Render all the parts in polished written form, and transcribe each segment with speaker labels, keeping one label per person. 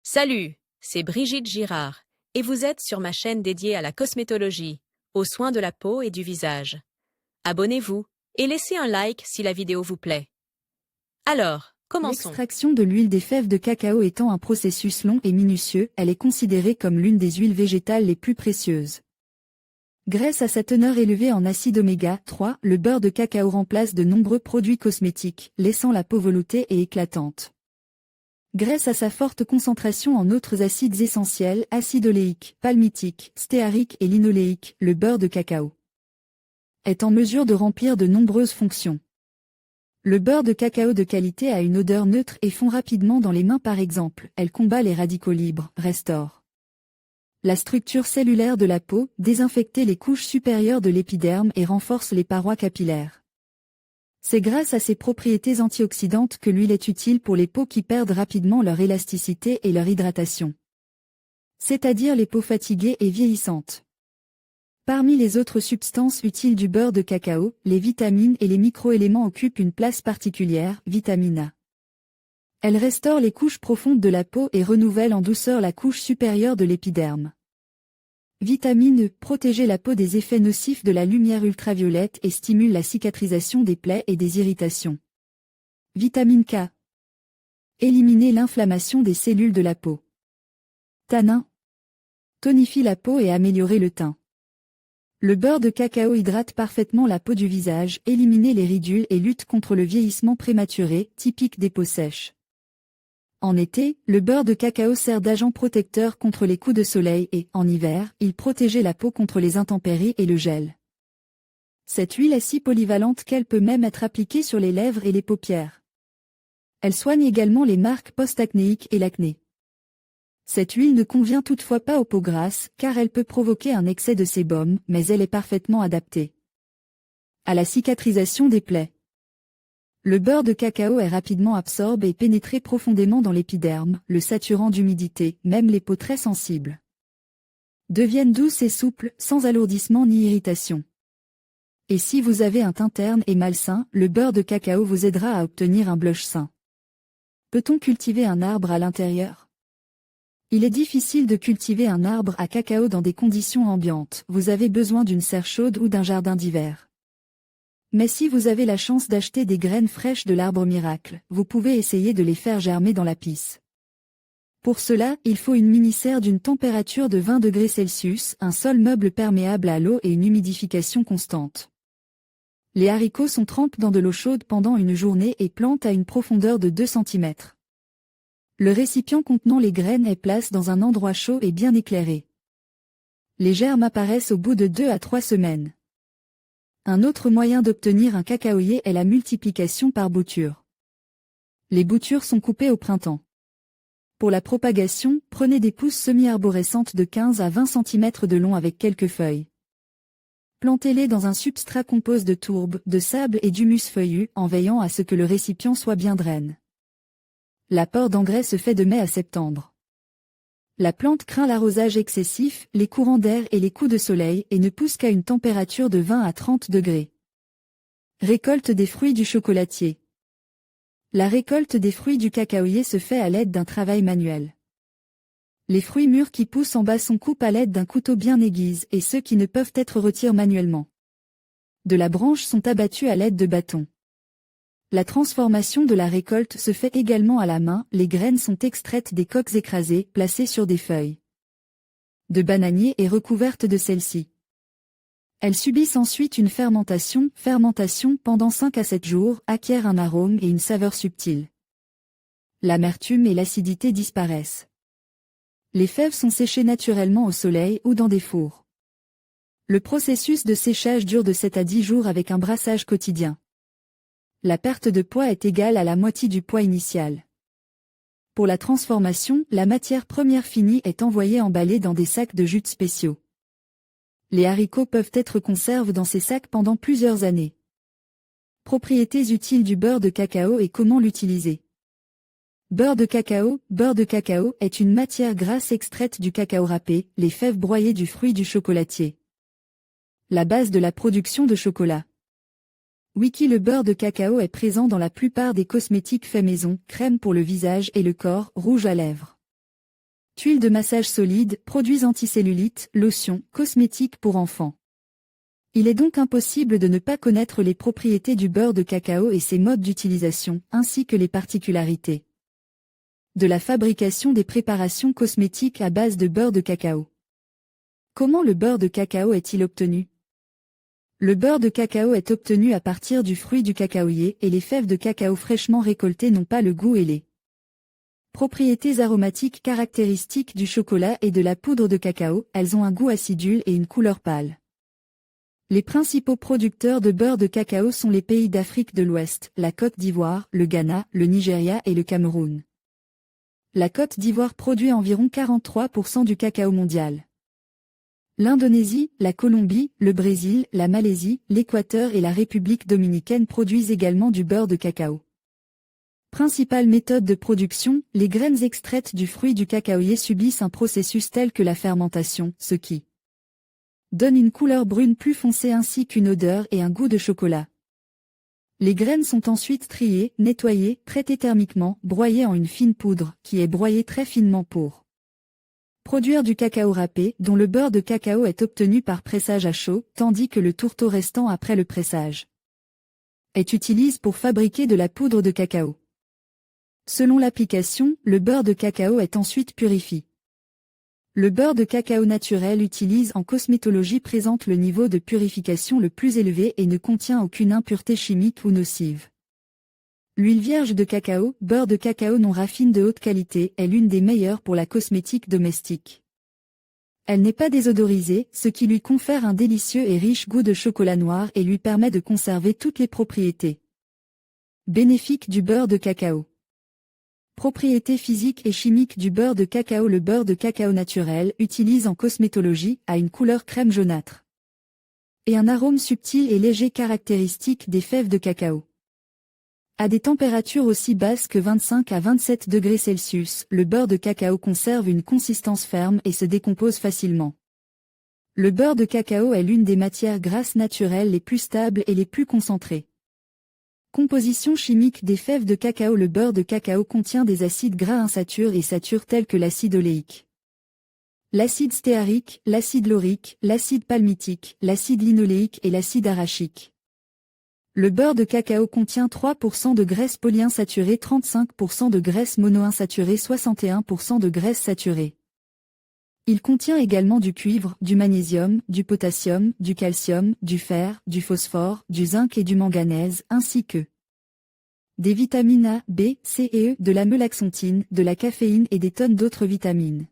Speaker 1: Salut, c'est Brigitte Girard, et vous êtes sur ma chaîne dédiée à la cosmétologie, aux soins de la peau et du visage. Abonnez-vous et laissez un like si la vidéo vous plaît. Alors, commençons.
Speaker 2: L'extraction de l'huile des fèves de cacao étant un processus long et minutieux, elle est considérée comme l'une des huiles végétales les plus précieuses. Grâce à sa teneur élevée en acide oméga 3, le beurre de cacao remplace de nombreux produits cosmétiques, laissant la peau veloutée et éclatante. Grâce à sa forte concentration en autres acides essentiels, acide oléique, palmitique, stéarique et linoléique, le beurre de cacao est en mesure de remplir de nombreuses fonctions. Le beurre de cacao de qualité a une odeur neutre et fond rapidement dans les mains par exemple, elle combat les radicaux libres, restaure la structure cellulaire de la peau, désinfecte les couches supérieures de l'épiderme et renforce les parois capillaires. C'est grâce à ses propriétés antioxydantes que l'huile est utile pour les peaux qui perdent rapidement leur élasticité et leur hydratation. C'est-à-dire les peaux fatiguées et vieillissantes. Parmi les autres substances utiles du beurre de cacao, les vitamines et les microéléments occupent une place particulière, vitamine A. Elle restaure les couches profondes de la peau et renouvelle en douceur la couche supérieure de l'épiderme. Vitamine E, protéger la peau des effets nocifs de la lumière ultraviolette et stimule la cicatrisation des plaies et des irritations. Vitamine K. Éliminer l'inflammation des cellules de la peau. Tanin. Tonifie la peau et améliorer le teint. Le beurre de cacao hydrate parfaitement la peau du visage, élimine les ridules et lutte contre le vieillissement prématuré, typique des peaux sèches. En été, le beurre de cacao sert d'agent protecteur contre les coups de soleil et, en hiver, il protégeait la peau contre les intempéries et le gel. Cette huile est si polyvalente qu'elle peut même être appliquée sur les lèvres et les paupières. Elle soigne également les marques post-acnéiques et l'acné. Cette huile ne convient toutefois pas aux peaux grasses, car elle peut provoquer un excès de sébum, mais elle est parfaitement adaptée à la cicatrisation des plaies. Le beurre de cacao est rapidement absorbé et pénétré profondément dans l'épiderme, le saturant d'humidité, même les peaux très sensibles deviennent douces et souples, sans alourdissement ni irritation. Et si vous avez un teint terne et malsain, le beurre de cacao vous aidera à obtenir un blush sain. Peut-on cultiver un arbre à l'intérieur ? Il est difficile de cultiver un arbre à cacao dans des conditions ambiantes, vous avez besoin d'une serre chaude ou d'un jardin d'hiver. Mais si vous avez la chance d'acheter des graines fraîches de l'arbre miracle, vous pouvez essayer de les faire germer dans la pisse. Pour cela, il faut une mini-serre d'une température de 20 degrés Celsius, un sol meuble perméable à l'eau et une humidification constante. Les haricots sont trempés dans de l'eau chaude pendant une journée et plantent à une profondeur de 2 cm. Le récipient contenant les graines est placé dans un endroit chaud et bien éclairé. Les germes apparaissent au bout de 2 à 3 semaines. Un autre moyen d'obtenir un cacaoyer est la multiplication par bouture. Les boutures sont coupées au printemps. Pour la propagation, prenez des pousses semi-arborescentes de 15 à 20 cm de long avec quelques feuilles. Plantez-les dans un substrat composé de tourbe, de sable et d'humus feuillu, en veillant à ce que le récipient soit bien draine. L'apport d'engrais se fait de mai à septembre. La plante craint l'arrosage excessif, les courants d'air et les coups de soleil et ne pousse qu'à une température de 20 à 30 degrés. Récolte des fruits du chocolatier. La récolte des fruits du cacaoyer se fait à l'aide d'un travail manuel. Les fruits mûrs qui poussent en bas sont coupés à l'aide d'un couteau bien aiguisé et ceux qui ne peuvent être retirés manuellement de la branche sont abattus à l'aide de bâtons. La transformation de la récolte se fait également à la main, les graines sont extraites des coques écrasées, placées sur des feuilles de bananier et recouvertes de celles-ci. Elles subissent ensuite une fermentation pendant 5 à 7 jours, acquièrent un arôme et une saveur subtile. L'amertume et l'acidité disparaissent. Les fèves sont séchées naturellement au soleil ou dans des fours. Le processus de séchage dure de 7 à 10 jours avec un brassage quotidien. La perte de poids est égale à la moitié du poids initial. Pour la transformation, la matière première finie est envoyée emballée dans des sacs de jute spéciaux. Les haricots peuvent être conservés dans ces sacs pendant plusieurs années. Propriétés utiles du beurre de cacao et comment l'utiliser. Beurre de cacao est une matière grasse extraite du cacao râpé, les fèves broyées du fruit du chocolatier. La base de la production de chocolat. Le beurre de cacao est présent dans la plupart des cosmétiques faits maison, crème pour le visage et le corps, rouge à lèvres. Tuiles de massage solide, produits anticellulites, lotions, cosmétiques pour enfants. Il est donc impossible de ne pas connaître les propriétés du beurre de cacao et ses modes d'utilisation, ainsi que les particularités de la fabrication des préparations cosmétiques à base de beurre de cacao. Comment le beurre de cacao est-il obtenu? Le beurre de cacao est obtenu à partir du fruit du cacaoyer et les fèves de cacao fraîchement récoltées n'ont pas le goût et les propriétés aromatiques caractéristiques du chocolat et de la poudre de cacao, elles ont un goût acidule et une couleur pâle. Les principaux producteurs de beurre de cacao sont les pays d'Afrique de l'Ouest, la Côte d'Ivoire, le Ghana, le Nigeria et le Cameroun. La Côte d'Ivoire produit environ 43% du cacao mondial. L'Indonésie, la Colombie, le Brésil, la Malaisie, l'Équateur et la République dominicaine produisent également du beurre de cacao. Principale méthode de production, les graines extraites du fruit du cacaoyer subissent un processus tel que la fermentation, ce qui donne une couleur brune plus foncée ainsi qu'une odeur et un goût de chocolat. Les graines sont ensuite triées, nettoyées, traitées thermiquement, broyées en une fine poudre, qui est broyée très finement pour produire du cacao râpé, dont le beurre de cacao est obtenu par pressage à chaud, tandis que le tourteau restant après le pressage est utilisé pour fabriquer de la poudre de cacao. Selon l'application, le beurre de cacao est ensuite purifié. Le beurre de cacao naturel utilisé en cosmétologie présente le niveau de purification le plus élevé et ne contient aucune impureté chimique ou nocive. L'huile vierge de cacao, beurre de cacao non raffiné de haute qualité, est l'une des meilleures pour la cosmétique domestique. Elle n'est pas désodorisée, ce qui lui confère un délicieux et riche goût de chocolat noir et lui permet de conserver toutes les propriétés bénéfiques du beurre de cacao. Propriétés physiques et chimiques du beurre de cacao. Le beurre de cacao naturel, utilisé en cosmétologie, a une couleur crème jaunâtre et un arôme subtil et léger caractéristique des fèves de cacao. À des températures aussi basses que 25 à 27 degrés Celsius, le beurre de cacao conserve une consistance ferme et se décompose facilement. Le beurre de cacao est l'une des matières grasses naturelles les plus stables et les plus concentrées. Composition chimique des fèves de cacao. Le beurre de cacao contient des acides gras insaturés et satures tels que l'acide oléique, l'acide stéarique, l'acide laurique, l'acide palmitique, l'acide linoléique et l'acide arachique. Le beurre de cacao contient 3% de graisse polyinsaturée, 35% de graisse monoinsaturée, 61% de graisse saturée. Il contient également du cuivre, du magnésium, du potassium, du calcium, du fer, du phosphore, du zinc et du manganèse, ainsi que des vitamines A, B, C et E, de la melaxanthine, de la caféine et des tonnes d'autres vitamines.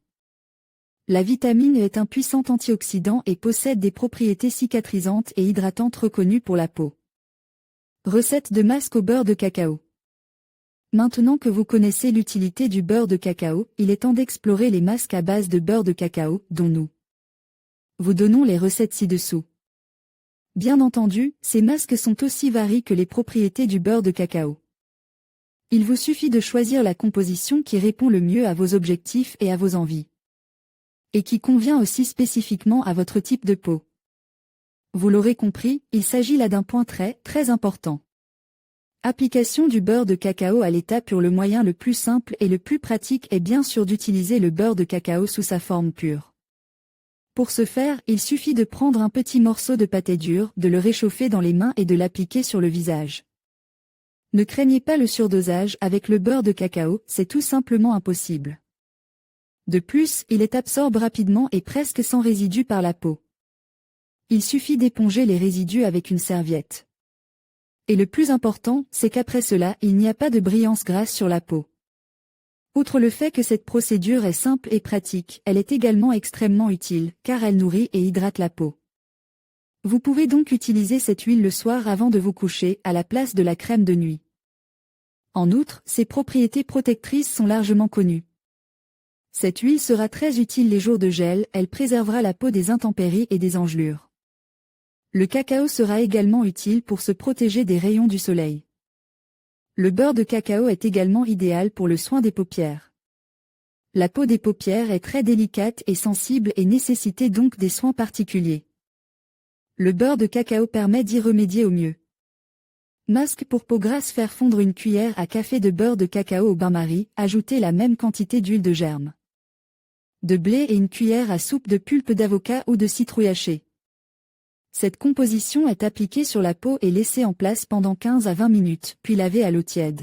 Speaker 2: La vitamine E est un puissant antioxydant et possède des propriétés cicatrisantes et hydratantes reconnues pour la peau. Recette de masque au beurre de cacao. Maintenant que vous connaissez l'utilité du beurre de cacao, il est temps d'explorer les masques à base de beurre de cacao, dont nous vous donnons les recettes ci-dessous. Bien entendu, ces masques sont aussi variés que les propriétés du beurre de cacao. Il vous suffit de choisir la composition qui répond le mieux à vos objectifs et à vos envies. Et qui convient aussi spécifiquement à votre type de peau. Vous l'aurez compris, il s'agit là d'un point très important. Application du beurre de cacao à l'état pur. Le moyen le plus simple et le plus pratique est bien sûr d'utiliser le beurre de cacao sous sa forme pure. Pour ce faire, il suffit de prendre un petit morceau de pâté dur, de le réchauffer dans les mains et de l'appliquer sur le visage. Ne craignez pas le surdosage avec le beurre de cacao, c'est tout simplement impossible. De plus, il est absorbe rapidement et presque sans résidus par la peau. Il suffit d'éponger les résidus avec une serviette. Et le plus important, c'est qu'après cela, il n'y a pas de brillance grasse sur la peau. Outre le fait que cette procédure est simple et pratique, elle est également extrêmement utile, car elle nourrit et hydrate la peau. Vous pouvez donc utiliser cette huile le soir avant de vous coucher, à la place de la crème de nuit. En outre, ses propriétés protectrices sont largement connues. Cette huile sera très utile les jours de gel, elle préservera la peau des intempéries et des engelures. Le cacao sera également utile pour se protéger des rayons du soleil. Le beurre de cacao est également idéal pour le soin des paupières. La peau des paupières est très délicate et sensible et nécessite donc des soins particuliers. Le beurre de cacao permet d'y remédier au mieux. Masque pour peau grasse. Faire fondre une cuillère à café de beurre de cacao au bain-marie, ajoutez la même quantité d'huile de germe. de blé et une cuillère à soupe de pulpe d'avocat ou de citrouille hachée. Cette composition est appliquée sur la peau et laissée en place pendant 15 à 20 minutes, puis lavée à l'eau tiède.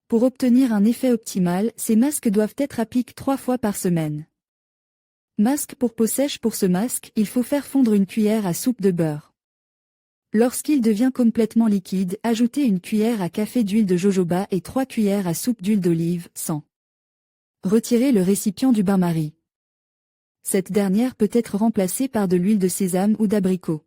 Speaker 2: Pour obtenir un effet optimal, ces masques doivent être appliqués 3 fois par semaine. Masque pour peau sèche. Pour ce masque, il faut faire fondre une cuillère à soupe de beurre. Lorsqu'il devient complètement liquide, ajoutez une cuillère à café d'huile de jojoba et 3 cuillères à soupe d'huile d'olive, sans. Retirez le récipient du bain-marie. Cette dernière peut être remplacée par de l'huile de sésame ou d'abricot.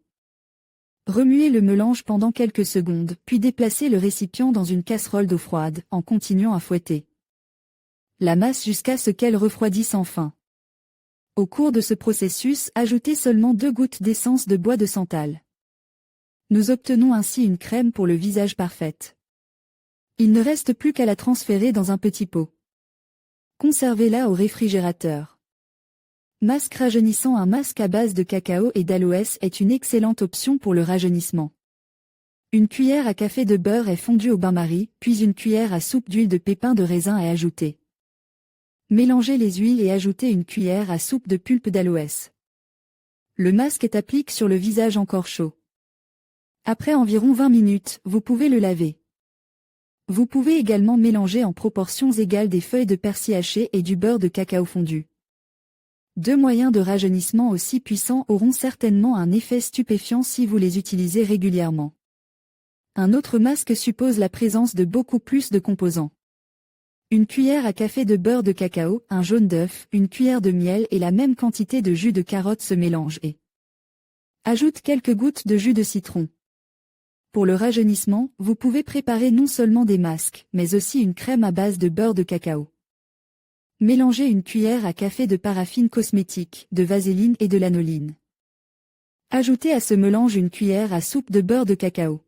Speaker 2: Remuez le mélange pendant quelques secondes, puis déplacez le récipient dans une casserole d'eau froide, en continuant à fouetter la masse jusqu'à ce qu'elle refroidisse enfin. Au cours de ce processus, ajoutez seulement 2 gouttes d'essence de bois de santal. Nous obtenons ainsi une crème pour le visage parfaite. Il ne reste plus qu'à la transférer dans un petit pot. Conservez-la au réfrigérateur. Masque rajeunissant. Un masque à base de cacao et d'aloès est une excellente option pour le rajeunissement. Une cuillère à café de beurre est fondue au bain-marie, puis une cuillère à soupe d'huile de pépins de raisin est ajoutée. Mélangez les huiles et ajoutez une cuillère à soupe de pulpe d'aloès. Le masque est appliqué sur le visage encore chaud. Après environ 20 minutes, vous pouvez le laver. Vous pouvez également mélanger en proportions égales des feuilles de persil hachées et du beurre de cacao fondu. 2 moyens de rajeunissement aussi puissants auront certainement un effet stupéfiant si vous les utilisez régulièrement. Un autre masque suppose la présence de beaucoup plus de composants. Une cuillère à café de beurre de cacao, un jaune d'œuf, une cuillère de miel et la même quantité de jus de carotte se mélangent et ajoute quelques gouttes de jus de citron. Pour le rajeunissement, vous pouvez préparer non seulement des masques, mais aussi une crème à base de beurre de cacao. Mélangez une cuillère à café de paraffine cosmétique, de vaseline et de lanoline. Ajoutez à ce mélange une cuillère à soupe de beurre de cacao.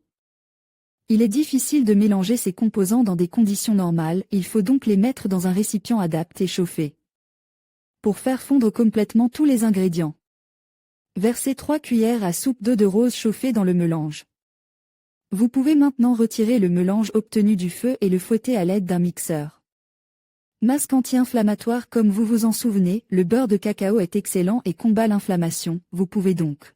Speaker 2: Il est difficile de mélanger ces composants dans des conditions normales, il faut donc les mettre dans un récipient adapté et chauffé. Pour faire fondre complètement tous les ingrédients, versez 3 cuillères à soupe d'eau de rose chauffée dans le mélange. Vous pouvez maintenant retirer le mélange obtenu du feu et le fouetter à l'aide d'un mixeur. Masque anti-inflammatoire. Comme vous vous en souvenez, le beurre de cacao est excellent et combat l'inflammation, vous pouvez donc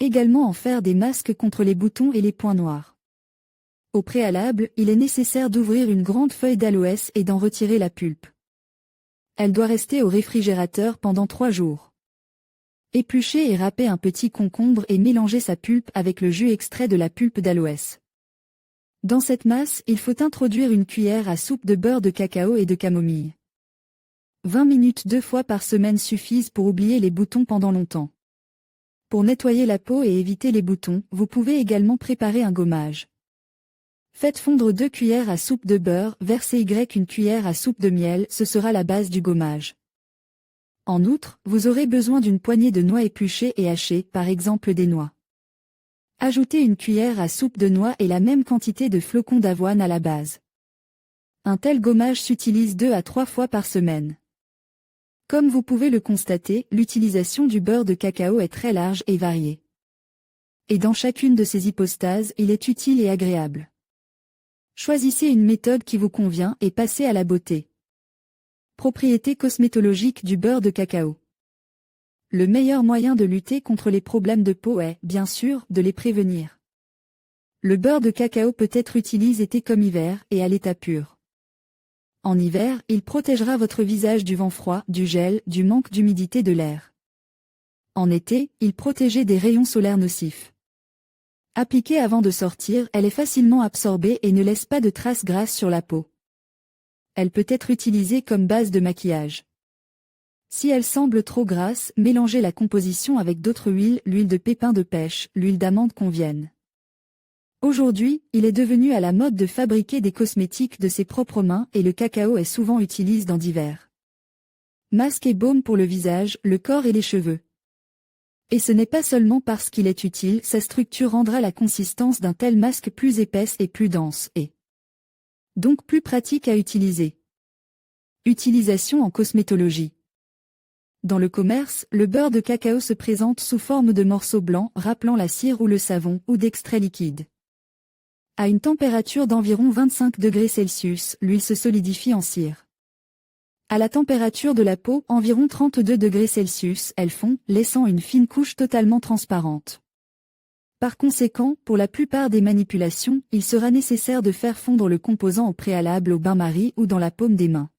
Speaker 2: également en faire des masques contre les boutons et les points noirs. Au préalable, il est nécessaire d'ouvrir une grande feuille d'aloès et d'en retirer la pulpe. Elle doit rester au réfrigérateur pendant 3 jours. Épluchez et râpez un petit concombre et mélangez sa pulpe avec le jus extrait de la pulpe d'aloès. Dans cette masse, il faut introduire une cuillère à soupe de beurre de cacao et de camomille. 20 minutes 2 fois par semaine suffisent pour oublier les boutons pendant longtemps. Pour nettoyer la peau et éviter les boutons, vous pouvez également préparer un gommage. Faites fondre 2 cuillères à soupe de beurre, versez une cuillère à soupe de miel, ce sera la base du gommage. En outre, vous aurez besoin d'une poignée de noix épluchées et hachées, par exemple des noix. Ajoutez une cuillère à soupe de noix et la même quantité de flocons d'avoine à la base. Un tel gommage s'utilise 2 à 3 fois par semaine. Comme vous pouvez le constater, l'utilisation du beurre de cacao est très large et variée. Et dans chacune de ces hypostases, il est utile et agréable. Choisissez une méthode qui vous convient et passez à la beauté. Propriétés cosmétologiques du beurre de cacao. Le meilleur moyen de lutter contre les problèmes de peau est, bien sûr, de les prévenir. Le beurre de cacao peut être utilisé été comme hiver et à l'état pur. En hiver, il protégera votre visage du vent froid, du gel, du manque d'humidité de l'air. En été, il protège des rayons solaires nocifs. Appliquée avant de sortir, elle est facilement absorbée et ne laisse pas de traces grasses sur la peau. Elle peut être utilisée comme base de maquillage. Si elle semble trop grasse, mélangez la composition avec d'autres huiles, l'huile de pépins de pêche, l'huile d'amande conviennent. Aujourd'hui, il est devenu à la mode de fabriquer des cosmétiques de ses propres mains et le cacao est souvent utilisé dans divers masques et baumes pour le visage, le corps et les cheveux. Et ce n'est pas seulement parce qu'il est utile, sa structure rendra la consistance d'un tel masque plus épaisse et plus dense et donc plus pratique à utiliser. Utilisation en cosmétologie. Dans le commerce, le beurre de cacao se présente sous forme de morceaux blancs rappelant la cire ou le savon ou d'extrait liquide. À une température d'environ 25 degrés Celsius, l'huile se solidifie en cire. À la température de la peau, environ 32 degrés Celsius, elles fondent, laissant une fine couche totalement transparente. Par conséquent, pour la plupart des manipulations, il sera nécessaire de faire fondre le composant au préalable au bain-marie ou dans la paume des mains.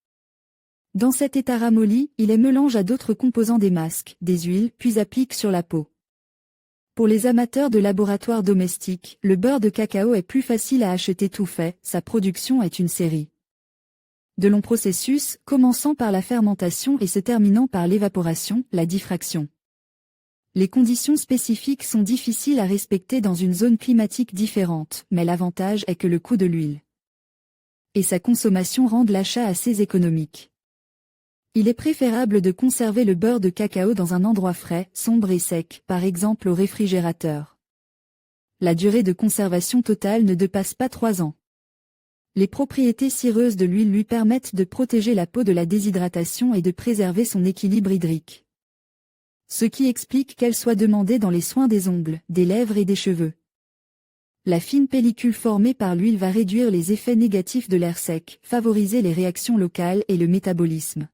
Speaker 2: Dans cet état ramolli, il est mélange à d'autres composants des masques, des huiles, puis applique sur la peau. Pour les amateurs de laboratoire domestique, le beurre de cacao est plus facile à acheter tout fait, sa production est une série de longs processus, commençant par la fermentation et se terminant par l'évaporation, la diffraction. Les conditions spécifiques sont difficiles à respecter dans une zone climatique différente, mais l'avantage est que le coût de l'huile et sa consommation rendent l'achat assez économique. Il est préférable de conserver le beurre de cacao dans un endroit frais, sombre et sec, par exemple au réfrigérateur. La durée de conservation totale ne dépasse pas 3 ans. Les propriétés cireuses de l'huile lui permettent de protéger la peau de la déshydratation et de préserver son équilibre hydrique. Ce qui explique qu'elle soit demandée dans les soins des ongles, des lèvres et des cheveux. La fine pellicule formée par l'huile va réduire les effets négatifs de l'air sec, favoriser les réactions locales et le métabolisme.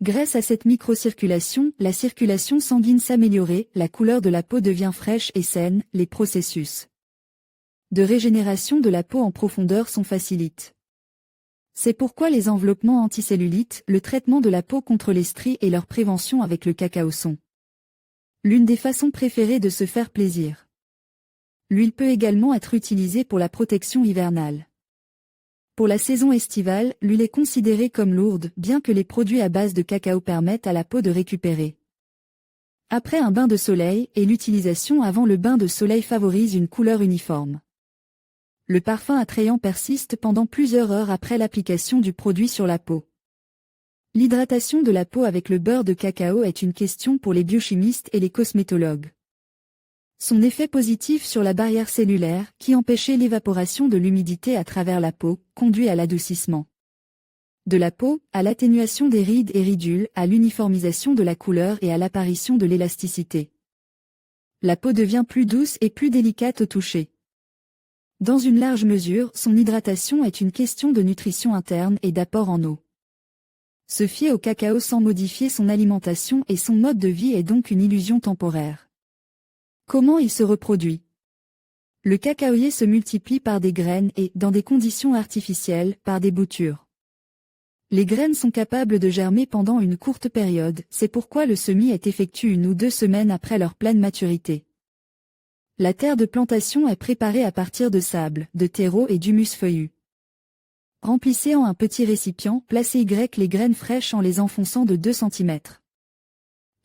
Speaker 2: Grâce à cette microcirculation, la circulation sanguine s'améliorer, la couleur de la peau devient fraîche et saine, les processus de régénération de la peau en profondeur sont facilités. C'est pourquoi les enveloppements anticellulites, le traitement de la peau contre les stries et leur prévention avec le cacao sont l'une des façons préférées de se faire plaisir. L'huile peut également être utilisée pour la protection hivernale. Pour la saison estivale, l'huile est considérée comme lourde, bien que les produits à base de cacao permettent à la peau de récupérer. Après un bain de soleil, et l'utilisation avant le bain de soleil favorise une couleur uniforme. Le parfum attrayant persiste pendant plusieurs heures après l'application du produit sur la peau. L'hydratation de la peau avec le beurre de cacao est une question pour les biochimistes et les cosmétologues. Son effet positif sur la barrière cellulaire, qui empêchait l'évaporation de l'humidité à travers la peau, conduit à l'adoucissement de la peau, à l'atténuation des rides et ridules, à l'uniformisation de la couleur et à l'apparition de l'élasticité. La peau devient plus douce et plus délicate au toucher. Dans une large mesure, son hydratation est une question de nutrition interne et d'apport en eau. Se fier au cacao sans modifier son alimentation et son mode de vie est donc une illusion temporaire. Comment il se reproduit? Le cacaoyer se multiplie par des graines et, dans des conditions artificielles, par des boutures. Les graines sont capables de germer pendant une courte période, c'est pourquoi le semis est effectué 1 ou 2 semaines après leur pleine maturité. La terre de plantation est préparée à partir de sable, de terreau et d'humus feuillu. Remplissez en un petit récipient, placez les graines fraîches en les enfonçant de 2 cm.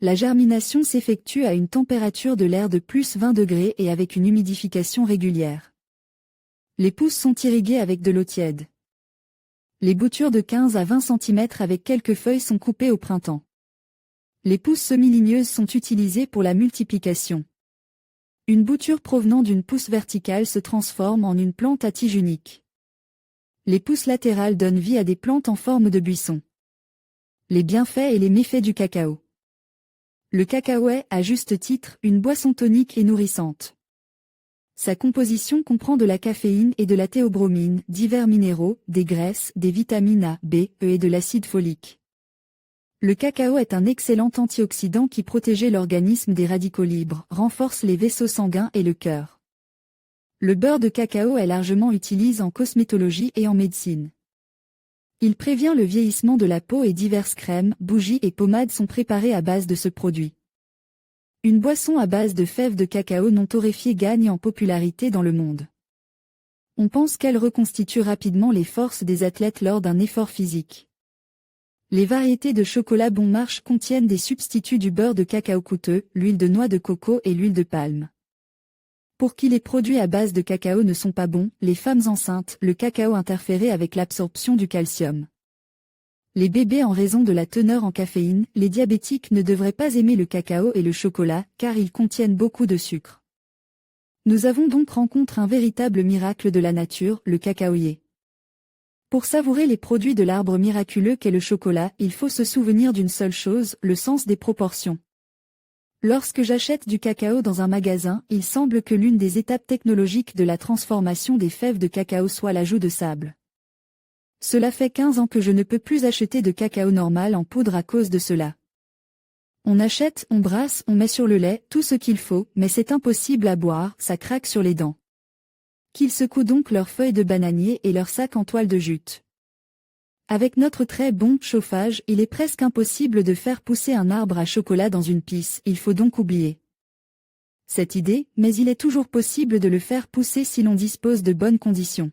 Speaker 2: La germination s'effectue à une température de l'air de plus 20 degrés et avec une humidification régulière. Les pousses sont irriguées avec de l'eau tiède. Les boutures de 15 à 20 cm avec quelques feuilles sont coupées au printemps. Les pousses semi-ligneuses sont utilisées pour la multiplication. Une bouture provenant d'une pousse verticale se transforme en une plante à tige unique. Les pousses latérales donnent vie à des plantes en forme de buisson. Les bienfaits et les méfaits du cacao. Le cacao est, à juste titre, une boisson tonique et nourrissante. Sa composition comprend de la caféine et de la théobromine, divers minéraux, des graisses, des vitamines A, B, E et de l'acide folique. Le cacao est un excellent antioxydant qui protège l'organisme des radicaux libres, renforce les vaisseaux sanguins et le cœur. Le beurre de cacao est largement utilisé en cosmétologie et en médecine. Il prévient le vieillissement de la peau et diverses crèmes, bougies et pommades sont préparées à base de ce produit. Une boisson à base de fèves de cacao non torréfiées gagne en popularité dans le monde. On pense qu'elle reconstitue rapidement les forces des athlètes lors d'un effort physique. Les variétés de chocolat bon marche contiennent des substituts du beurre de cacao coûteux, l'huile de noix de coco et l'huile de palme. Pour qui les produits à base de cacao ne sont pas bons, les femmes enceintes, le cacao interfère avec l'absorption du calcium. Les bébés en raison de la teneur en caféine, les diabétiques ne devraient pas aimer le cacao et le chocolat, car ils contiennent beaucoup de sucre. Nous avons donc rencontré un véritable miracle de la nature, le cacaoyer. Pour savourer les produits de l'arbre miraculeux qu'est le chocolat, il faut se souvenir d'une seule chose, le sens des proportions. Lorsque j'achète du cacao dans un magasin, il semble que l'une des étapes technologiques de la transformation des fèves de cacao soit l'ajout de sable. Cela fait 15 ans que je ne peux plus acheter de cacao normal en poudre à cause de cela. On achète, on brasse, on met sur le lait, tout ce qu'il faut, mais c'est impossible à boire, ça craque sur les dents. Qu'ils secouent donc leurs feuilles de bananier et leurs sacs en toile de jute. Avec notre très bon chauffage, il est presque impossible de faire pousser un arbre à chocolat dans une pisse, il faut donc oublier cette idée, mais il est toujours possible de le faire pousser si l'on dispose de bonnes conditions.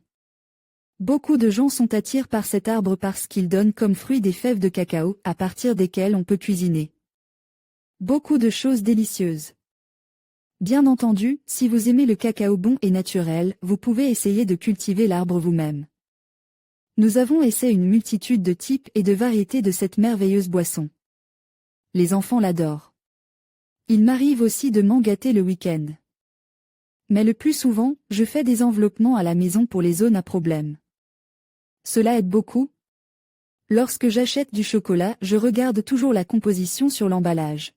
Speaker 2: Beaucoup de gens sont attirés par cet arbre parce qu'il donne comme fruit des fèves de cacao, à partir desquelles on peut cuisiner beaucoup de choses délicieuses. Bien entendu, si vous aimez le cacao bon et naturel, vous pouvez essayer de cultiver l'arbre vous-même. Nous avons essayé une multitude de types et de variétés de cette merveilleuse boisson. Les enfants l'adorent. Il m'arrive aussi de m'en gâter le week-end. Mais le plus souvent, je fais des enveloppements à la maison pour les zones à problème. Cela aide beaucoup. Lorsque j'achète du chocolat, je regarde toujours la composition sur l'emballage.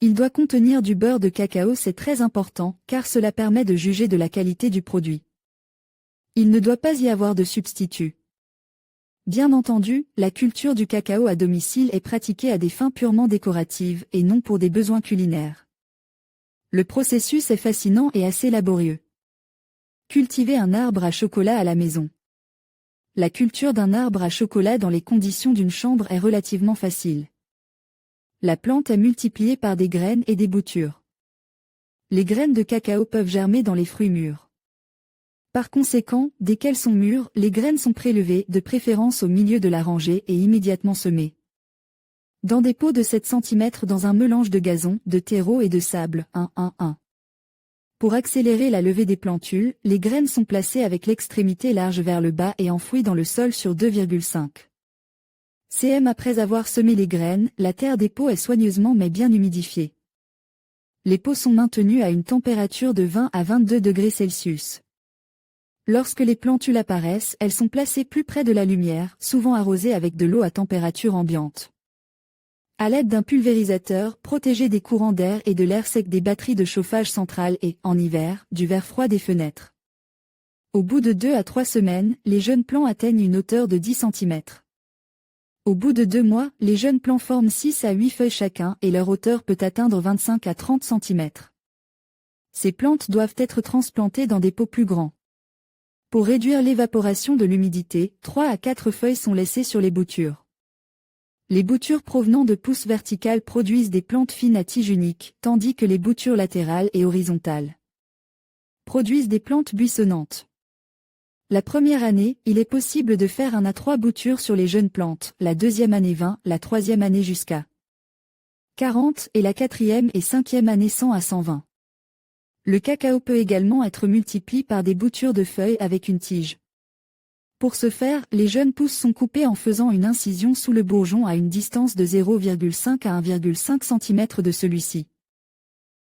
Speaker 2: Il doit contenir du beurre de cacao, c'est très important, car cela permet de juger de la qualité du produit. Il ne doit pas y avoir de substitut. Bien entendu, la culture du cacao à domicile est pratiquée à des fins purement décoratives et non pour des besoins culinaires. Le processus est fascinant et assez laborieux. Cultiver un arbre à chocolat à la maison. La culture d'un arbre à chocolat dans les conditions d'une chambre est relativement facile. La plante est multipliée par des graines et des boutures. Les graines de cacao peuvent germer dans les fruits mûrs. Par conséquent, dès qu'elles sont mûres, les graines sont prélevées, de préférence au milieu de la rangée et immédiatement semées. Dans des pots de 7 cm dans un mélange de gazon, de terreau et de sable, 1-1-1. Pour accélérer la levée des plantules, les graines sont placées avec l'extrémité large vers le bas et enfouies dans le sol sur 2,5 cm. Après avoir semé les graines, la terre des pots est soigneusement mais bien humidifiée. Les pots sont maintenus à une température de 20 à 22 degrés Celsius. Lorsque les plantules apparaissent, elles sont placées plus près de la lumière, souvent arrosées avec de l'eau à température ambiante. À l'aide d'un pulvérisateur, protégé des courants d'air et de l'air sec des batteries de chauffage central et, en hiver, du verre froid des fenêtres. Au bout de 2 à 3 semaines, les jeunes plants atteignent une hauteur de 10 cm. Au bout de 2 mois, les jeunes plants forment 6 à 8 feuilles chacun et leur hauteur peut atteindre 25 à 30 cm. Ces plantes doivent être transplantées dans des pots plus grands. Pour réduire l'évaporation de l'humidité, 3 à 4 feuilles sont laissées sur les boutures. Les boutures provenant de pousses verticales produisent des plantes fines à tige unique, tandis que les boutures latérales et horizontales produisent des plantes buissonnantes. La première année, il est possible de faire 1 à 3 boutures sur les jeunes plantes, la deuxième année 20, la troisième année jusqu'à 40 et la quatrième et cinquième année 100 à 120. Le cacao peut également être multiplié par des boutures de feuilles avec une tige. Pour ce faire, les jeunes pousses sont coupées en faisant une incision sous le bourgeon à une distance de 0,5 à 1,5 cm de celui-ci.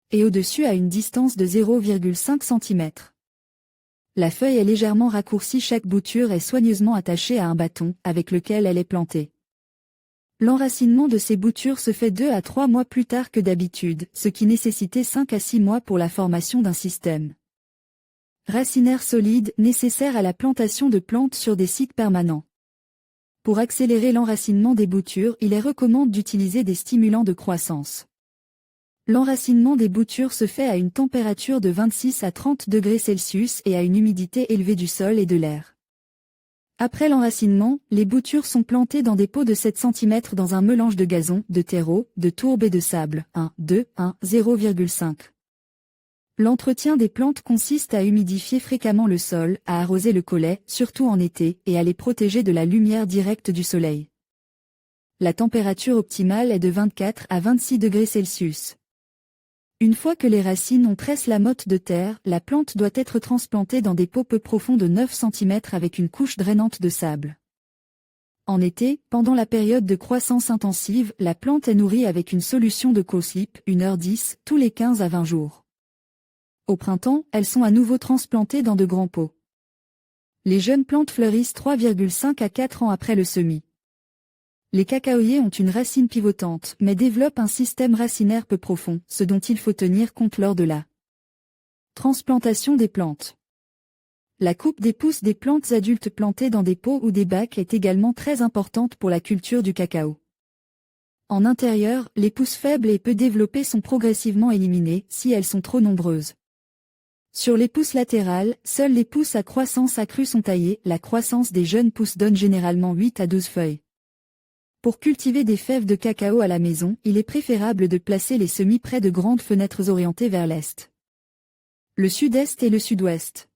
Speaker 2: Et au-dessus à une distance de 0,5 cm. La feuille est légèrement raccourcie, chaque bouture est soigneusement attachée à un bâton, avec lequel elle est plantée. L'enracinement de ces boutures se fait 2 à 3 mois plus tard que d'habitude, ce qui nécessitait 5 à 6 mois pour la formation d'un système racinaire solide, nécessaire à la plantation de plantes sur des sites permanents. Pour accélérer l'enracinement des boutures, il est recommandé d'utiliser des stimulants de croissance. L'enracinement des boutures se fait à une température de 26 à 30 degrés Celsius et à une humidité élevée du sol et de l'air. Après l'enracinement, les boutures sont plantées dans des pots de 7 cm dans un mélange de gazon, de terreau, de tourbe et de sable, 0,5. L'entretien des plantes consiste à humidifier fréquemment le sol, à arroser le collet, surtout en été, et à les protéger de la lumière directe du soleil. La température optimale est de 24 à 26 degrés Celsius. Une fois que les racines ont tressé la motte de terre, la plante doit être transplantée dans des pots peu profonds de 9 cm avec une couche drainante de sable. En été, pendant la période de croissance intensive, la plante est nourrie avec une solution de co-slip, 1h10, tous les 15 à 20 jours. Au printemps, elles sont à nouveau transplantées dans de grands pots. Les jeunes plantes fleurissent 3,5 à 4 ans après le semis. Les cacaoyers ont une racine pivotante, mais développent un système racinaire peu profond, ce dont il faut tenir compte lors de la transplantation des plantes. La coupe des pousses des plantes adultes plantées dans des pots ou des bacs est également très importante pour la culture du cacao. En intérieur, les pousses faibles et peu développées sont progressivement éliminées si elles sont trop nombreuses. Sur les pousses latérales, seules les pousses à croissance accrue sont taillées. La croissance des jeunes pousses donne généralement 8 à 12 feuilles. Pour cultiver des fèves de cacao à la maison, il est préférable de placer les semis près de grandes fenêtres orientées vers l'est, le sud-est et le sud-ouest.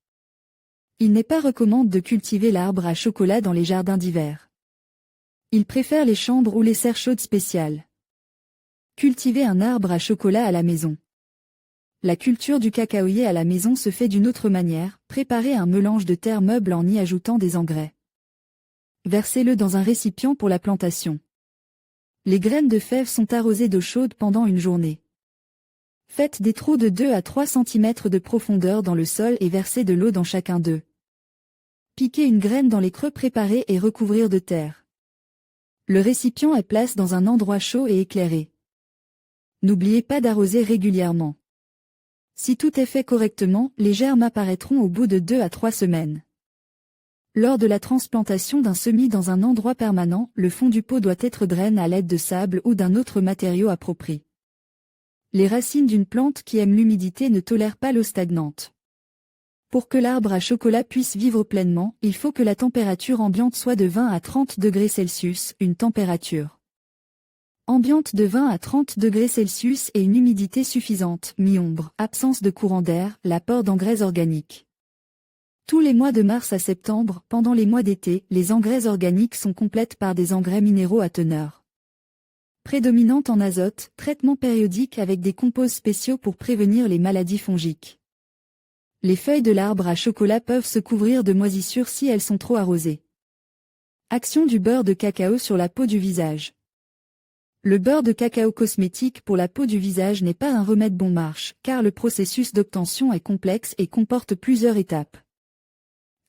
Speaker 2: Il n'est pas recommandé de cultiver l'arbre à chocolat dans les jardins d'hiver. Il préfère les chambres ou les serres chaudes spéciales. Cultiver un arbre à chocolat à la maison. La culture du cacaoyer à la maison se fait d'une autre manière, préparez un mélange de terre meuble en y ajoutant des engrais. Versez-le dans un récipient pour la plantation. Les graines de fèves sont arrosées d'eau chaude pendant une journée. Faites des trous de 2 à 3 cm de profondeur dans le sol et versez de l'eau dans chacun d'eux. Piquez une graine dans les creux préparés et recouvrir de terre. Le récipient est placé dans un endroit chaud et éclairé. N'oubliez pas d'arroser régulièrement. Si tout est fait correctement, les germes apparaîtront au bout de 2 à 3 semaines. Lors de la transplantation d'un semis dans un endroit permanent, le fond du pot doit être drainé à l'aide de sable ou d'un autre matériau approprié. Les racines d'une plante qui aime l'humidité ne tolèrent pas l'eau stagnante. Pour que l'arbre à chocolat puisse vivre pleinement, il faut que la température ambiante soit de 20 à 30 degrés Celsius, une température ambiante de 20 à 30 degrés Celsius et une humidité suffisante, mi-ombre, absence de courant d'air, l'apport d'engrais organiques. Tous les mois de mars à septembre, pendant les mois d'été, les engrais organiques sont complètes par des engrais minéraux à teneur prédominante en azote, traitement périodique avec des composés spéciaux pour prévenir les maladies fongiques. Les feuilles de l'arbre à chocolat peuvent se couvrir de moisissures si elles sont trop arrosées. Action du beurre de cacao sur la peau du visage. Le beurre de cacao cosmétique pour la peau du visage n'est pas un remède bon marche, car le processus d'obtention est complexe et comporte plusieurs étapes.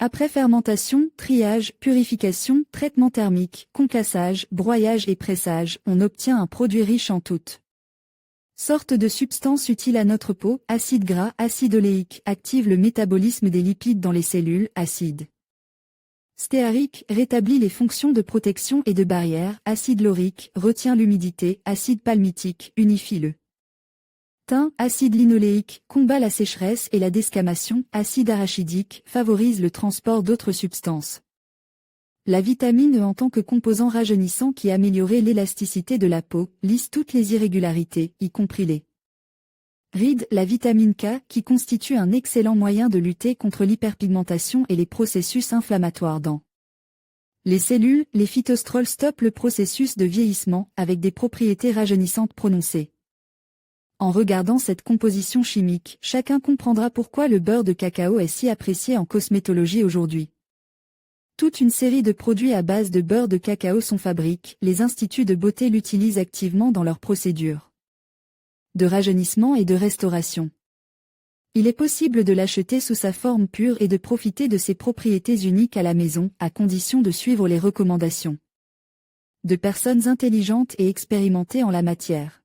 Speaker 2: Après fermentation, triage, purification, traitement thermique, concassage, broyage et pressage, on obtient un produit riche en toutes sortes de substances utiles à notre peau. Acide gras, acide oléique, active le métabolisme des lipides dans les cellules. Acide stéarique, rétablit les fonctions de protection et de barrière. Acide laurique, retient l'humidité. Acide palmitique, unifie le thym, acide linoléique, combat la sécheresse et la desquamation. Acide arachidique, favorise le transport d'autres substances. La vitamine E en tant que composant rajeunissant qui améliorait l'élasticité de la peau, lisse toutes les irrégularités, y compris les rides. La vitamine K, qui constitue un excellent moyen de lutter contre l'hyperpigmentation et les processus inflammatoires dans les cellules. Les phytostrols stoppent le processus de vieillissement, avec des propriétés rajeunissantes prononcées. En regardant cette composition chimique, chacun comprendra pourquoi le beurre de cacao est si apprécié en cosmétologie aujourd'hui. Toute une série de produits à base de beurre de cacao sont fabriqués, les instituts de beauté l'utilisent activement dans leurs procédures de rajeunissement et de restauration. Il est possible de l'acheter sous sa forme pure et de profiter de ses propriétés uniques à la maison, à condition de suivre les recommandations de personnes intelligentes et expérimentées en la matière.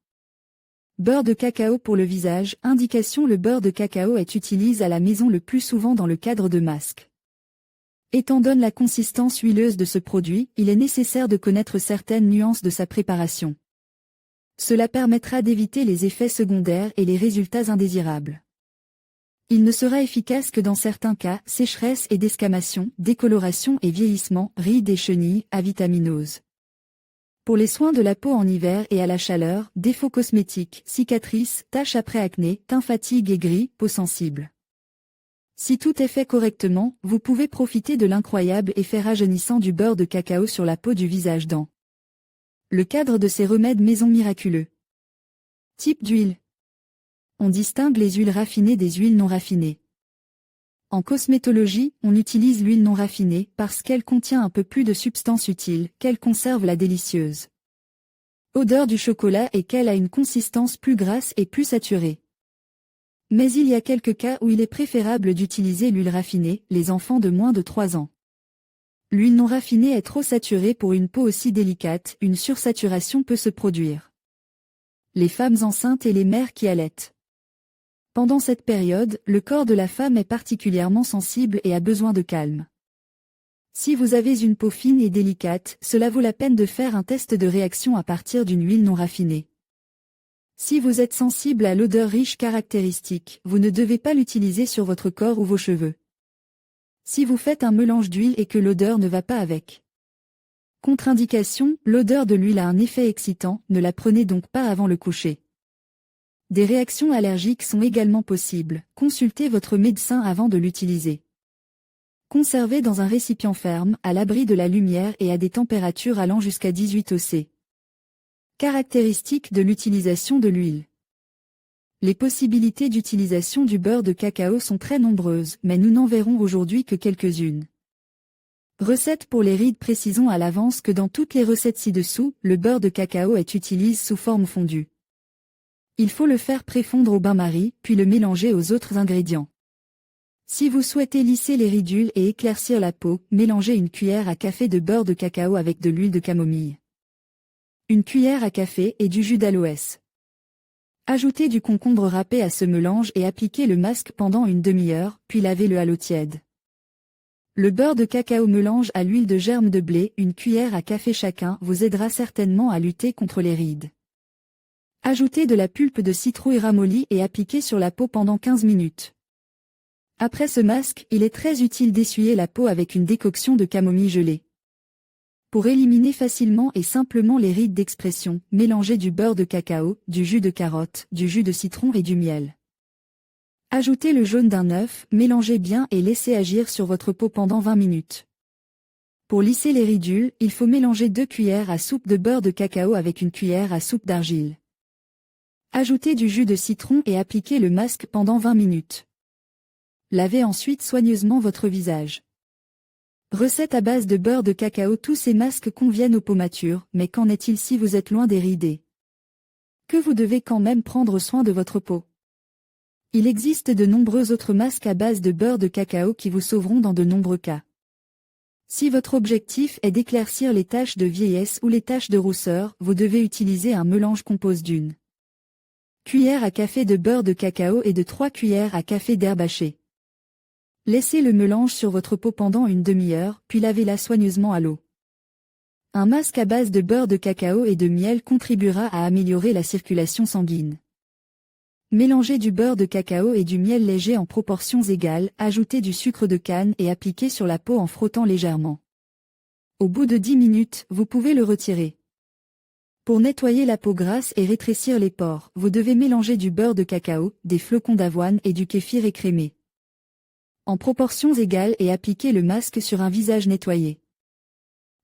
Speaker 2: Beurre de cacao pour le visage. Indication: le beurre de cacao est utilisé à la maison le plus souvent dans le cadre de masques. Étant donné la consistance huileuse de ce produit, il est nécessaire de connaître certaines nuances de sa préparation. Cela permettra d'éviter les effets secondaires et les résultats indésirables. Il ne sera efficace que dans certains cas: sécheresse et desquamation, décoloration et vieillissement, rides et chenilles, avitaminose. Pour les soins de la peau en hiver et à la chaleur, défauts cosmétiques, cicatrices, taches après acné, teint fatigue et gris, peau sensible. Si tout est fait correctement, vous pouvez profiter de l'incroyable effet rajeunissant du beurre de cacao sur la peau du visage dans le cadre de ces remèdes maison miraculeux. Type d'huile. On distingue les huiles raffinées des huiles non raffinées. En cosmétologie, on utilise l'huile non raffinée parce qu'elle contient un peu plus de substances utiles, qu'elle conserve la délicieuse odeur du chocolat et qu'elle a une consistance plus grasse et plus saturée. Mais il y a quelques cas où il est préférable d'utiliser l'huile raffinée, les enfants de moins de 3 ans. L'huile non raffinée est trop saturée pour une peau aussi délicate, une sursaturation peut se produire. Les femmes enceintes et les mères qui allaitent. Pendant cette période, le corps de la femme est particulièrement sensible et a besoin de calme. Si vous avez une peau fine et délicate, cela vaut la peine de faire un test de réaction à partir d'une huile non raffinée. Si vous êtes sensible à l'odeur riche caractéristique, vous ne devez pas l'utiliser sur votre corps ou vos cheveux. Si vous faites un mélange d'huile et que l'odeur ne va pas avec. Contre-indication, l'odeur de l'huile a un effet excitant, ne la prenez donc pas avant le coucher. Des réactions allergiques sont également possibles, consultez votre médecin avant de l'utiliser. Conservez dans un récipient ferme, à l'abri de la lumière et à des températures allant jusqu'à 18°C. Caractéristiques de l'utilisation de l'huile. Les possibilités d'utilisation du beurre de cacao sont très nombreuses, mais nous n'en verrons aujourd'hui que quelques-unes. Recette pour les rides. Précisons à l'avance que dans toutes les recettes ci-dessous, le beurre de cacao est utilisé sous forme fondue. Il faut le faire préfondre au bain-marie, puis le mélanger aux autres ingrédients. Si vous souhaitez lisser les ridules et éclaircir la peau, mélangez une cuillère à café de beurre de cacao avec de l'huile de camomille. Une cuillère à café et du jus d'aloès. Ajoutez du concombre râpé à ce mélange et appliquez le masque pendant une demi-heure, puis lavez-le à l'eau tiède. Le beurre de cacao mélange à l'huile de germe de blé, une cuillère à café chacun, vous aidera certainement à lutter contre les rides. Ajoutez de la pulpe de citrouille ramollie et appliquez sur la peau pendant 15 minutes. Après ce masque, il est très utile d'essuyer la peau avec une décoction de camomille gelée. Pour éliminer facilement et simplement les rides d'expression, mélangez du beurre de cacao, du jus de carotte, du jus de citron et du miel. Ajoutez le jaune d'un œuf, mélangez bien et laissez agir sur votre peau pendant 20 minutes. Pour lisser les ridules, il faut mélanger 2 cuillères à soupe de beurre de cacao avec une cuillère à soupe d'argile. Ajoutez du jus de citron et appliquez le masque pendant 20 minutes. Lavez ensuite soigneusement votre visage. Recette à base de beurre de cacao. Tous ces masques conviennent aux peaux matures, mais qu'en est-il si vous êtes loin des rides? Que vous devez quand même prendre soin de votre peau. Il existe de nombreux autres masques à base de beurre de cacao qui vous sauveront dans de nombreux cas. Si votre objectif est d'éclaircir les taches de vieillesse ou les taches de rousseur, vous devez utiliser un mélange composé d'une cuillère à café de beurre de cacao et de 3 cuillères à café d'herbe hachée. Laissez le mélange sur votre peau pendant une demi-heure, puis lavez-la soigneusement à l'eau. Un masque à base de beurre de cacao et de miel contribuera à améliorer la circulation sanguine. Mélangez du beurre de cacao et du miel léger en proportions égales, ajoutez du sucre de canne et appliquez sur la peau en frottant légèrement. Au bout de 10 minutes, vous pouvez le retirer. Pour nettoyer la peau grasse et rétrécir les pores, vous devez mélanger du beurre de cacao, des flocons d'avoine et du kéfir écrémé. En proportions égales et appliquez le masque sur un visage nettoyé.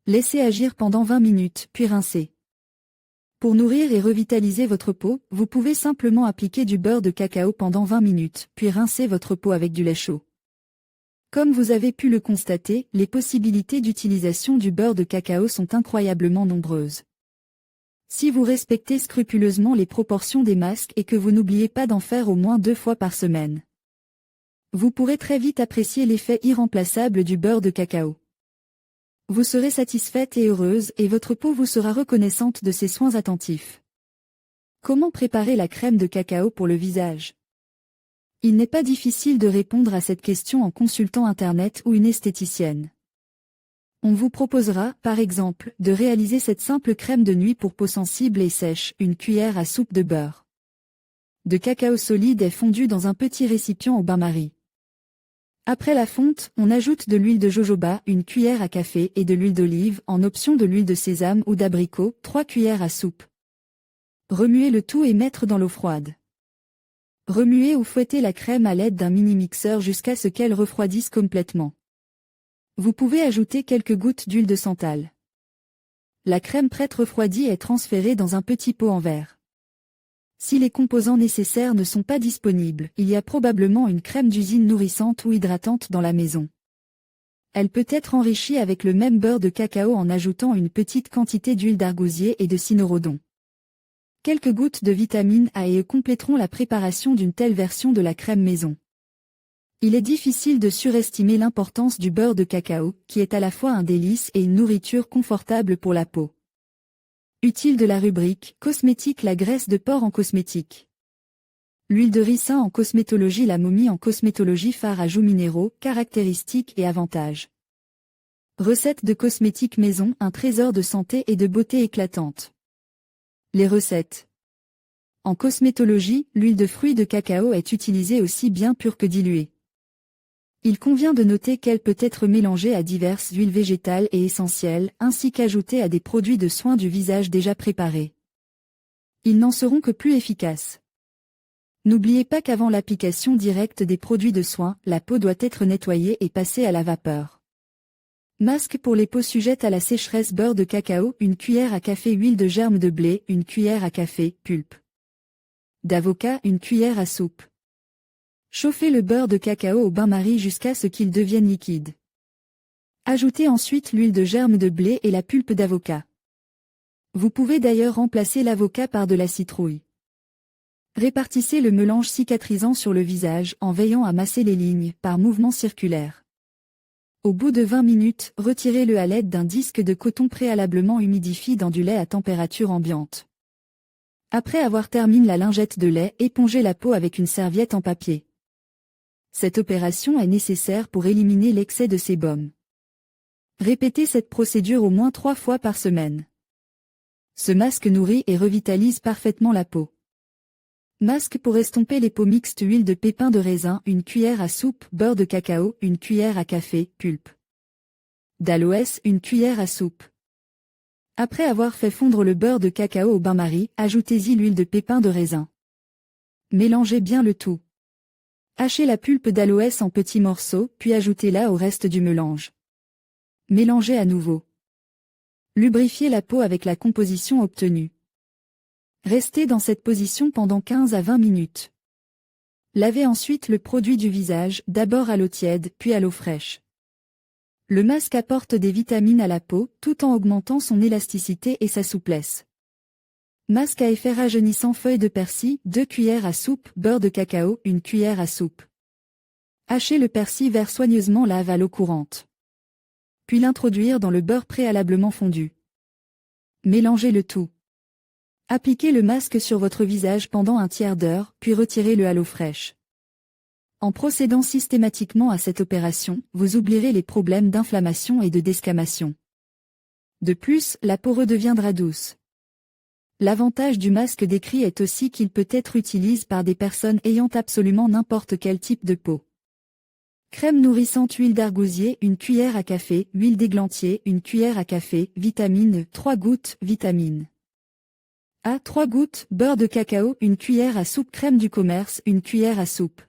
Speaker 2: Laissez agir pendant 20 minutes, puis rincez. Pour nourrir et revitaliser votre peau, vous pouvez simplement appliquer du beurre de cacao pendant 20 minutes, puis rincer votre peau avec du lait chaud. Comme vous avez pu le constater, les possibilités d'utilisation du beurre de cacao sont incroyablement nombreuses. Si vous respectez scrupuleusement les proportions des masques et que vous n'oubliez pas d'en faire au moins 2 fois par semaine, vous pourrez très vite apprécier l'effet irremplaçable du beurre de cacao. Vous serez satisfaite et heureuse et votre peau vous sera reconnaissante de ses soins attentifs. Comment préparer la crème de cacao pour le visage? Il n'est pas difficile de répondre à cette question en consultant Internet ou une esthéticienne. On vous proposera, par exemple, de réaliser cette simple crème de nuit pour peau sensible et sèche, une cuillère à soupe de beurre de cacao solide est fondu dans un petit récipient au bain-marie. Après la fonte, on ajoute de l'huile de jojoba, une cuillère à café et de l'huile d'olive, en option de l'huile de sésame ou d'abricot, 3 cuillères à soupe. Remuez le tout et mettre dans l'eau froide. Remuez ou fouettez la crème à l'aide d'un mini-mixeur jusqu'à ce qu'elle refroidisse complètement. Vous pouvez ajouter quelques gouttes d'huile de santal. La crème prête refroidie est transférée dans un petit pot en verre. Si les composants nécessaires ne sont pas disponibles, il y a probablement une crème d'usine nourrissante ou hydratante dans la maison. Elle peut être enrichie avec le même beurre de cacao en ajoutant une petite quantité d'huile d'argousier et de cynorhodon. Quelques gouttes de vitamine A et E compléteront la préparation d'une telle version de la crème maison. Il est difficile de surestimer l'importance du beurre de cacao, qui est à la fois un délice et une nourriture confortable pour la peau. Utile de la rubrique « Cosmétique ». La graisse de porc en cosmétique. L'huile de ricin en cosmétologie. La momie en cosmétologie. Phare, ajouts minéraux, caractéristiques et avantages. Recettes de cosmétiques maison, un trésor de santé et de beauté éclatante. Les recettes. En cosmétologie, l'huile de fruits de cacao est utilisée aussi bien pure que diluée. Il convient de noter qu'elle peut être mélangée à diverses huiles végétales et essentielles, ainsi qu'ajoutée à des produits de soins du visage déjà préparés. Ils n'en seront que plus efficaces. N'oubliez pas qu'avant l'application directe des produits de soins, la peau doit être nettoyée et passée à la vapeur. Masque pour les peaux sujettes à la sécheresse. Beurre de cacao, une cuillère à café. Huile de germe de blé, une cuillère à café. Pulpe d'avocat, une cuillère à soupe. Chauffez le beurre de cacao au bain-marie jusqu'à ce qu'il devienne liquide. Ajoutez ensuite l'huile de germe de blé et la pulpe d'avocat. Vous pouvez d'ailleurs remplacer l'avocat par de la citrouille. Répartissez le mélange cicatrisant sur le visage en veillant à masser les lignes par mouvement circulaire. Au bout de 20 minutes, retirez-le à l'aide d'un disque de coton préalablement humidifié dans du lait à température ambiante. Après avoir terminé la lingette de lait, épongez la peau avec une serviette en papier. Cette opération est nécessaire pour éliminer l'excès de sébum. Répétez cette procédure au moins 3 fois par semaine. Ce masque nourrit et revitalise parfaitement la peau. Masque pour estomper les peaux mixtes. Huile de pépins de raisin, une cuillère à soupe. Beurre de cacao, une cuillère à café. Pulpe d'aloès, une cuillère à soupe. Après avoir fait fondre le beurre de cacao au bain-marie, ajoutez-y l'huile de pépins de raisin. Mélangez bien le tout. Hachez la pulpe d'aloès en petits morceaux, puis ajoutez-la au reste du mélange. Mélangez à nouveau. Lubrifiez la peau avec la composition obtenue. Restez dans cette position pendant 15 à 20 minutes. Lavez ensuite le produit du visage, d'abord à l'eau tiède, puis à l'eau fraîche. Le masque apporte des vitamines à la peau, tout en augmentant son élasticité et sa souplesse. Masque à effet rajeunissant. Feuilles de persil, 2 cuillères à soupe. Beurre de cacao, une cuillère à soupe. Hachez le persil vert soigneusement. Lave à l'eau courante. Puis l'introduire dans le beurre préalablement fondu. Mélangez le tout. Appliquez le masque sur votre visage pendant un tiers d'heure, puis retirez-le à l'eau fraîche. En procédant systématiquement à cette opération, vous oublierez les problèmes d'inflammation et de desquamation. De plus, la peau redeviendra douce. L'avantage du masque décrit est aussi qu'il peut être utilisé par des personnes ayant absolument n'importe quel type de peau. Crème nourrissante. Huile d'argousier, une cuillère à café. Huile d'églantier, une cuillère à café. Vitamine, 3 gouttes. Vitamine A, 3 gouttes. Beurre de cacao, une cuillère à soupe. Crème du commerce, une cuillère à soupe.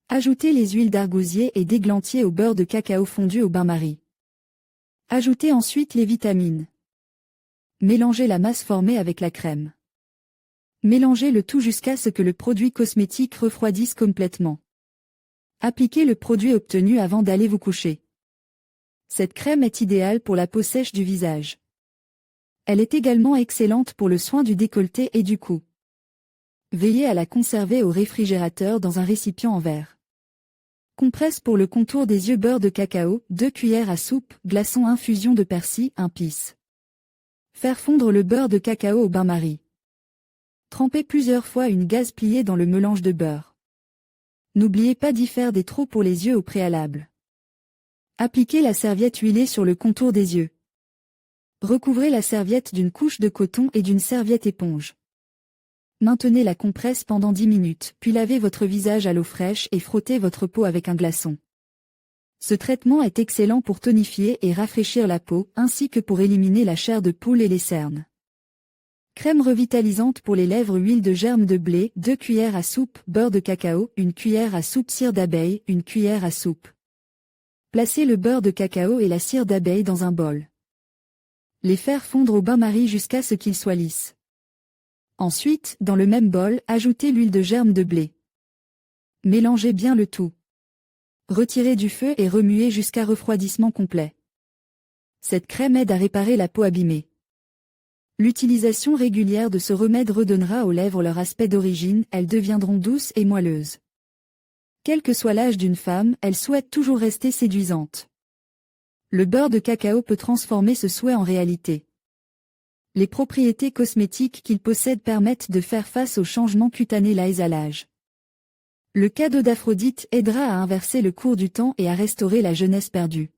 Speaker 2: Ajoutez les huiles d'argousier et d'églantier au beurre de cacao fondu au bain-marie. Ajoutez ensuite les vitamines. Mélangez la masse formée avec la crème. Mélangez le tout jusqu'à ce que le produit cosmétique refroidisse complètement. Appliquez le produit obtenu avant d'aller vous coucher. Cette crème est idéale pour la peau sèche du visage. Elle est également excellente pour le soin du décolleté et du cou. Veillez à la conserver au réfrigérateur dans un récipient en verre. Compresse pour le contour des yeux. Beurre de cacao, 2 cuillères à soupe. Glaçons, infusion de persil, 1 pisse. Faire fondre le beurre de cacao au bain-marie. Trempez plusieurs fois une gaze pliée dans le mélange de beurre. N'oubliez pas d'y faire des trous pour les yeux au préalable. Appliquez la serviette huilée sur le contour des yeux. Recouvrez la serviette d'une couche de coton et d'une serviette éponge. Maintenez la compresse pendant 10 minutes, puis lavez votre visage à l'eau fraîche et frottez votre peau avec un glaçon. Ce traitement est excellent pour tonifier et rafraîchir la peau, ainsi que pour éliminer la chair de poule et les cernes. Crème revitalisante pour les lèvres. Huile de germe de blé, 2 cuillères à soupe. Beurre de cacao, une cuillère à soupe. Cire d'abeille, une cuillère à soupe. Placez le beurre de cacao et la cire d'abeille dans un bol. Les faire fondre au bain-marie jusqu'à ce qu'ils soient lisses. Ensuite, dans le même bol, ajoutez l'huile de germe de blé. Mélangez bien le tout. Retirez du feu et remuez jusqu'à refroidissement complet. Cette crème aide à réparer la peau abîmée. L'utilisation régulière de ce remède redonnera aux lèvres leur aspect d'origine, elles deviendront douces et moelleuses. Quel que soit l'âge d'une femme, elle souhaite toujours rester séduisante. Le beurre de cacao peut transformer ce souhait en réalité. Les propriétés cosmétiques qu'il possède permettent de faire face aux changements cutanés liés à l'âge. Le cadeau d'Aphrodite aidera à inverser le cours du temps et à restaurer la jeunesse perdue.